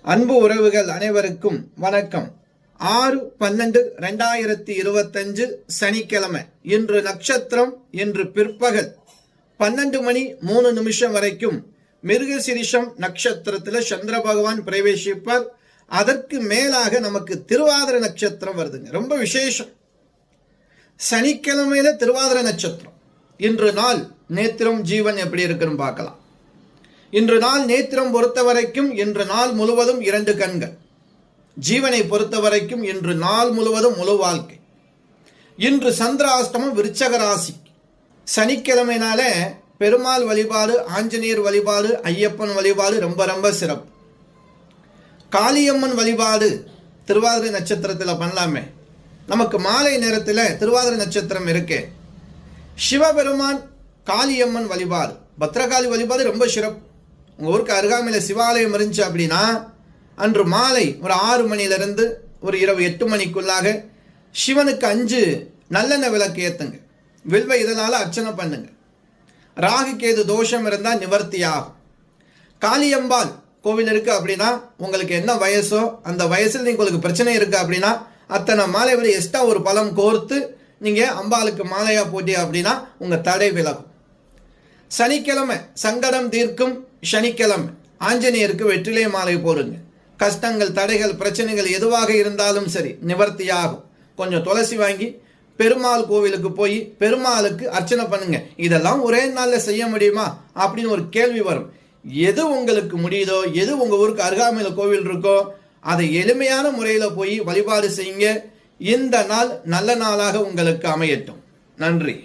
அன்பு உறவுகள் அனைவருக்கும் வணக்கம். 6/12/2025 சனிக்கிழமை. இன்று நட்சத்திரம் இன்று பிற்பகல் 12:03 வரைக்கும் மிருகசிரிஷம் நட்சத்திரத்தில் சந்திர பகவான் பிரவேசிப்பார். அதற்கு மேலாக நமக்கு திருவாதிரை நட்சத்திரம் வருதுங்க. ரொம்ப விசேஷம். சனிக்கிழமையில திருவாதிரை நட்சத்திரம். இன்று நாள் நேத்திரம் ஜீவன் எப்படி இருக்குன்னு பார்க்கலாம். இன்று நாள் நேத்திரம் பொறுத்த வரைக்கும் இன்று நாள் முழுவதும் 2 கண்கள். ஜீவனை பொறுத்த வரைக்கும் இன்று நாள் முழுவதும் முழு வாழ்க்கை. இன்று சந்திராஷ்டமம் விருச்சக ராசி. சனிக்கிழமைனால பெருமாள் வழிபாடு, ஆஞ்சநேயர் வழிபாடு, ஐயப்பன் வழிபாடு ரொம்ப ரொம்ப சிறப்பு. காளியம்மன் வழிபாடு திருவாதிரை நட்சத்திரத்தில் பண்ணலாமே. நமக்கு மாலை நேரத்தில் திருவாதிரை நட்சத்திரம் இருக்கே. சிவபெருமான் காளியம்மன் வழிபாடு, பத்ரகாளி வழிபாடு ரொம்ப சிறப்பு. உங்கள் ஊருக்கு அருகாமையில் சிவாலயம் இருந்துச்சு அப்படின்னா அன்று மாலை ஒரு 6 மணிலிருந்து ஒரு இரவு 8 மணிக்குள்ளாக சிவனுக்கு 5 நல்லெண்ணெய் விளக்கு ஏற்றுங்க. வில்வ இதனால் அர்ச்சனை பண்ணுங்க. ராகு கேது தோஷம் இருந்தால் நிவர்த்தி ஆகும். காளியம்பாள் கோவில் இருக்கு அப்படின்னா உங்களுக்கு என்ன வயசோ அந்த வயசில் உங்களுக்கு பிரச்சனை இருக்கு அப்படின்னா அத்தனை மாலை விட எக்ஸ்ட்ரா ஒரு பழம் கோர்த்து நீங்கள் அம்பாளுக்கு மாலையாக போட்டி அப்படின்னா உங்கள் தடை விலகும். சனிக்கிழமை சங்கடம் தீர்க்கும் சனிக்கிழமை ஆஞ்சநேயருக்கு வெற்றிலை மாலை போடுங்க. கஷ்டங்கள், தடைகள், பிரச்சனைகள் எதுவாக இருந்தாலும் சரி நிவர்த்தியாகும். கொஞ்சம் துளசி வாங்கி பெருமாள் கோவிலுக்கு போய் பெருமாளுக்கு அர்ச்சனை பண்ணுங்க. இதெல்லாம் ஒரே நாளில் செய்ய முடியுமா அப்படின்னு ஒரு கேள்வி வரும். எது உங்களுக்கு முடியுதோ, எது உங்கள் ஊருக்கு அருகாமையில் கோவில் இருக்கோ அதை எளிமையான முறையில் போய் வழிபாடு செய்யுங்க. இந்த நாள் நல்ல நாளாக உங்களுக்கு அமையட்டும். நன்றி.